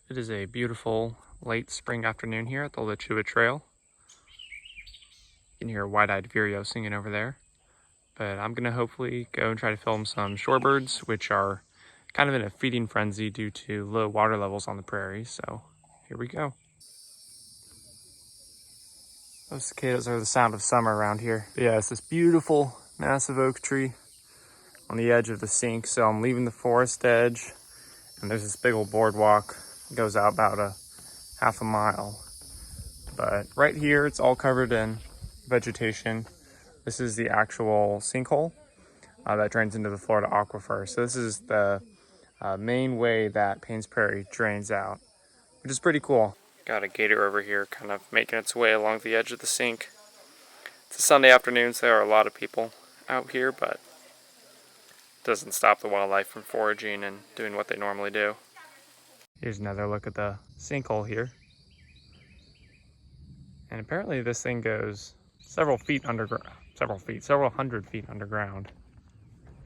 It is a beautiful late spring afternoon here at the Lachua Trail. You can hear a wide-eyed vireo singing over there. But I'm gonna hopefully go and try to film some shorebirds, which are kind of in a feeding frenzy due to low water levels on the prairie. So here we go. Those cicadas are the sound of summer around here. But yeah, it's this beautiful, massive oak tree on the edge of the sink. So I'm leaving the forest edge, and there's this big old boardwalk. It goes out about a half a mile. But right here, it's all covered in vegetation. This is the actual sinkhole that drains into the Florida aquifer. So this is the main way that Payne's Prairie drains out, which is pretty cool. Got a gator over here kind of making its way along the edge of the sink. It's a Sunday afternoon, so there are a lot of people out here, but it doesn't stop the wildlife from foraging and doing what they normally do. Here's another look at the sinkhole here. And apparently this thing goes several hundred feet underground,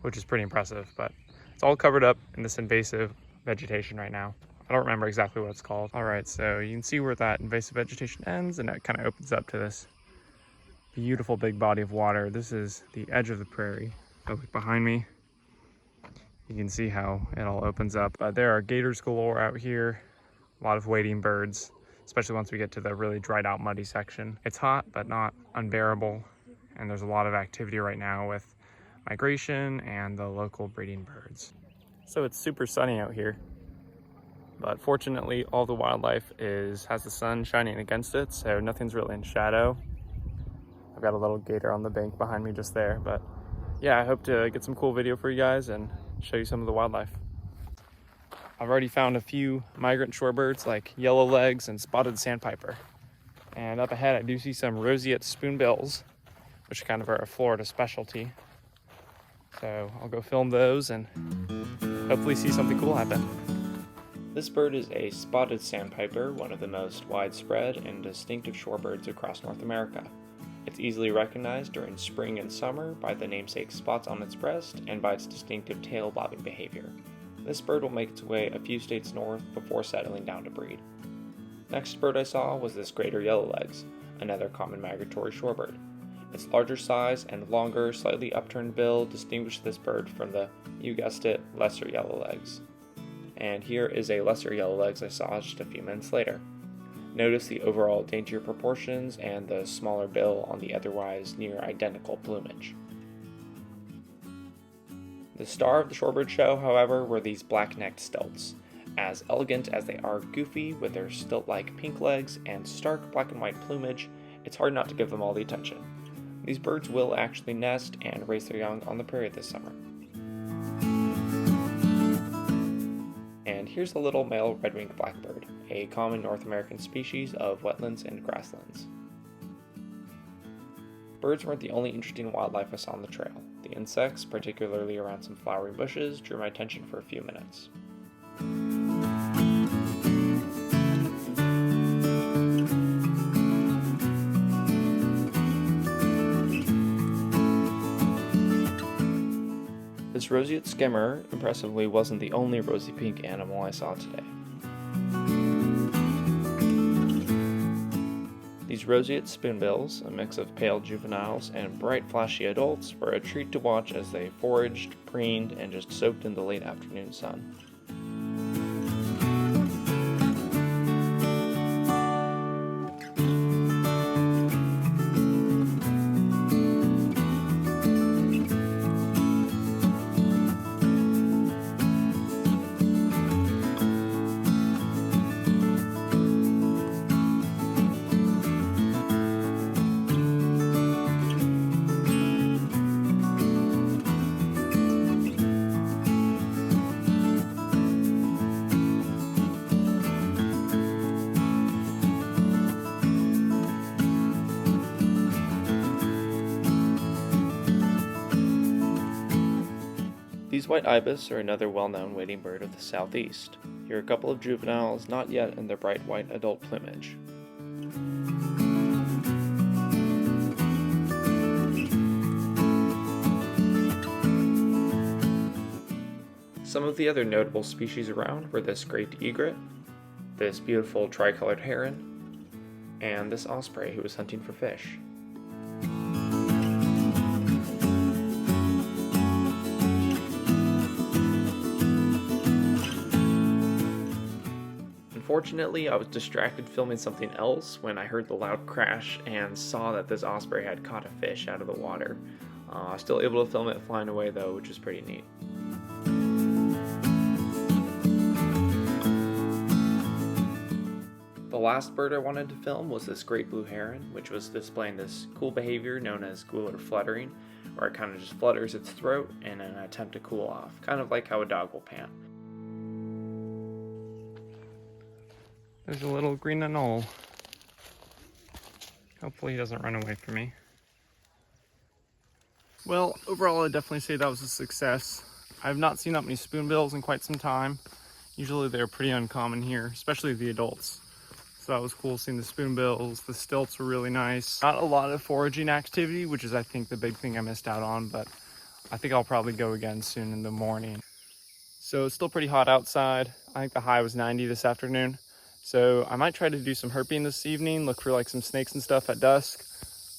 which is pretty impressive, but it's all covered up in this invasive vegetation right now. I don't remember exactly what it's called. All right, so you can see where that invasive vegetation ends, and it kind of opens up to this beautiful big body of water. This is the edge of the prairie. So look behind me, you can see how it all opens up. There are gators galore out here, a lot of wading birds, especially once we get to the really dried out muddy section. It's hot, but not unbearable, and there's a lot of activity right now with migration and the local breeding birds. So it's super sunny out here, but fortunately all the wildlife has the sun shining against it, so nothing's really in shadow. I've got a little gator on the bank behind me just there, but yeah, I hope to get some cool video for you guys and show you some of the wildlife. I've already found a few migrant shorebirds like yellowlegs and spotted sandpiper. And up ahead I do see some roseate spoonbills, which kind of are a Florida specialty. So I'll go film those and hopefully see something cool happen. This bird is a spotted sandpiper, one of the most widespread and distinctive shorebirds across North America. It's easily recognized during spring and summer by the namesake spots on its breast and by its distinctive tail bobbing behavior. This bird will make its way a few states north before settling down to breed. Next bird I saw was this greater yellowlegs, another common migratory shorebird. Its larger size and longer, slightly upturned bill distinguish this bird from the, you guessed it, lesser yellowlegs. And here is a lesser yellowlegs I saw just a few minutes later. Notice the overall daintier proportions and the smaller bill on the otherwise near identical plumage. The star of the shorebird show, however, were these black-necked stilts. As elegant as they are goofy with their stilt-like pink legs and stark black and white plumage, it's hard not to give them all the attention. These birds will actually nest and raise their young on the prairie this summer. And here's a little male red-winged blackbird, a common North American species of wetlands and grasslands. Birds weren't the only interesting wildlife I saw on the trail. The insects, particularly around some flowering bushes, drew my attention for a few minutes. This roseate skimmer, impressively, wasn't the only rosy pink animal I saw today. These roseate spoonbills, a mix of pale juveniles and bright flashy adults, were a treat to watch as they foraged, preened, and just soaked in the late afternoon sun. These white ibis are another well-known wading bird of the southeast. Here are a couple of juveniles not yet in their bright white adult plumage. Some of the other notable species around were this great egret, this beautiful tricolored heron, and this osprey who was hunting for fish. Unfortunately, I was distracted filming something else when I heard the loud crash and saw that this osprey had caught a fish out of the water. I was still able to film it flying away though, which was pretty neat. The last bird I wanted to film was this great blue heron, which was displaying this cool behavior known as gular fluttering, where it kind of just flutters its throat in an attempt to cool off, kind of like how a dog will pant. There's a little green anole. Hopefully he doesn't run away from me. Well, overall I'd definitely say that was a success. I've not seen that many spoonbills in quite some time. Usually they're pretty uncommon here, especially the adults. So that was cool seeing the spoonbills. The stilts were really nice. Not a lot of foraging activity, which is I think the big thing I missed out on, but I think I'll probably go again soon in the morning. So it's still pretty hot outside. I think the high was 90 this afternoon. So I might try to do some herping this evening, look for like some snakes and stuff at dusk.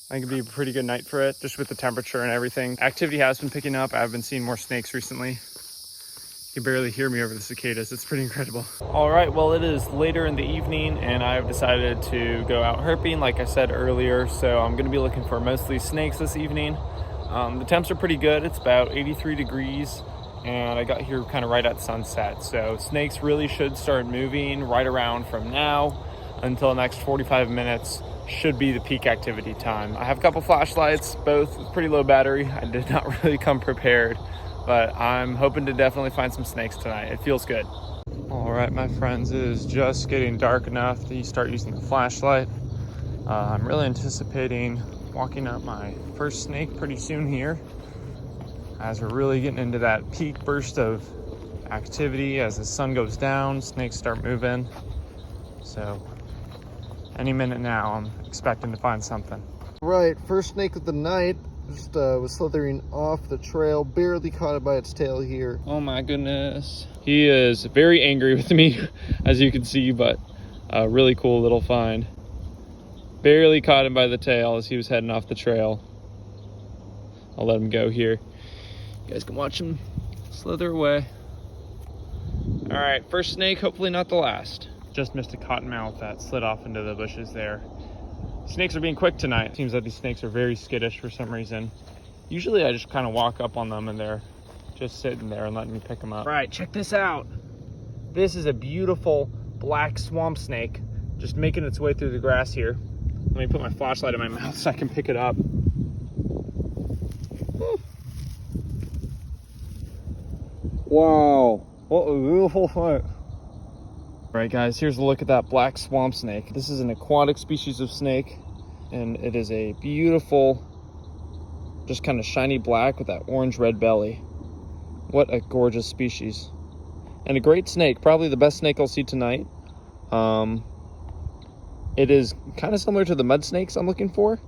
I think it'd be a pretty good night for it, just with the temperature and everything. Activity has been picking up. I've been seeing more snakes recently. You can barely hear me over the cicadas. It's pretty incredible. All right, well, it is later in the evening and I've decided to go out herping, like I said earlier. So I'm gonna be looking for mostly snakes this evening. The temps are pretty good. It's about 83 degrees. And I got here kind of right at sunset. So snakes really should start moving right around from now until the next 45 minutes should be the peak activity time. I have a couple flashlights, both with pretty low battery. I did not really come prepared, but I'm hoping to definitely find some snakes tonight. It feels good. All right, my friends, it is just getting dark enough that you start using the flashlight. I'm really anticipating walking up my first snake pretty soon here, as we're really getting into that peak burst of activity. As the sun goes down, snakes start moving. So any minute now, I'm expecting to find something. Right, first snake of the night. Just was slithering off the trail, barely caught it by its tail here. Oh my goodness. He is very angry with me, as you can see, but a really cool little find. Barely caught him by the tail as he was heading off the trail. I'll let him go here. You guys can watch him slither away. All right, first snake, hopefully not the last. Just missed a cottonmouth that slid off into the bushes there. Snakes are being quick tonight. Seems like these snakes are very skittish for some reason. Usually I just kind of walk up on them and they're just sitting there and letting me pick them up. Right, check this out. This is a beautiful black swamp snake just making its way through the grass here. Let me put my flashlight in my mouth so I can pick it up. Wow, what a beautiful sight. All right guys, here's a look at that black swamp snake. This is an aquatic species of snake, and it is a beautiful, just kind of shiny black with that orange red belly. What a gorgeous species. And a great snake, probably the best snake I'll see tonight. It is kind of similar to the mud snakes I'm looking for.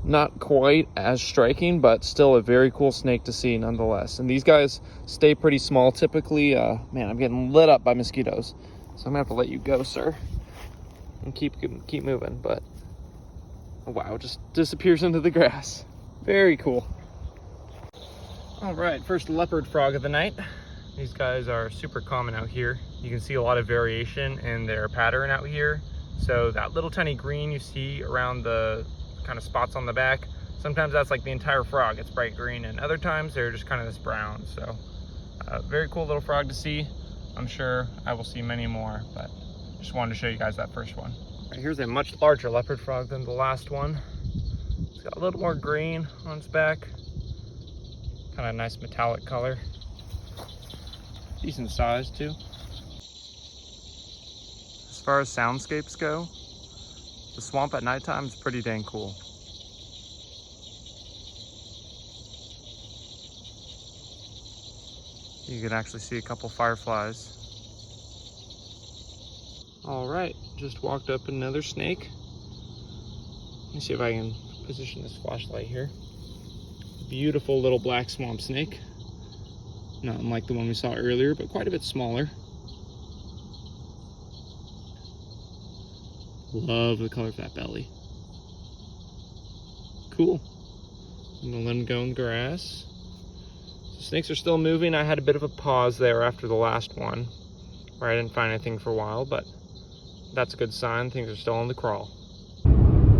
Not quite as striking, but still a very cool snake to see nonetheless. And these guys stay pretty small typically. Man, I'm getting lit up by mosquitoes, so I'm gonna have to let you go, sir, and keep moving. But oh, wow, it just disappears into the grass. Very cool. All right, first leopard frog of the night. These guys are super common out here. You can see a lot of variation in their pattern out here. So that little tiny green you see around the kind of spots on the back, sometimes that's like the entire frog. It's bright green, and other times they're just kind of this brown. So very cool little frog to see. I'm sure I will see many more, but just wanted to show you guys that first one. Right, here's a much larger leopard frog than the last one. It's got a little more green on its back, kind of nice metallic color, decent size too. As far as soundscapes go, the swamp at nighttime is pretty dang cool. You can actually see a couple fireflies. All right, just walked up another snake. Let me see if I can position this flashlight here. Beautiful little black swamp snake. Not unlike the one we saw earlier, but quite a bit smaller. Love the color of that belly. Cool. I'm gonna let him go in the grass. So snakes are still moving. I had a bit of a pause there after the last one, where I didn't find anything for a while, but that's a good sign. Things are still on the crawl.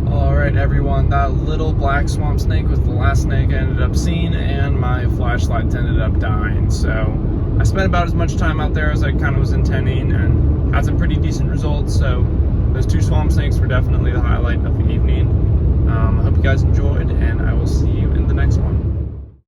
All right, everyone, that little black swamp snake was the last snake I ended up seeing, and my flashlights ended up dying. So I spent about as much time out there as I kind of was intending and had some pretty decent results. So those 2 swamp snakes were definitely the highlight of the evening. I hope you guys enjoyed, and I will see you in the next one.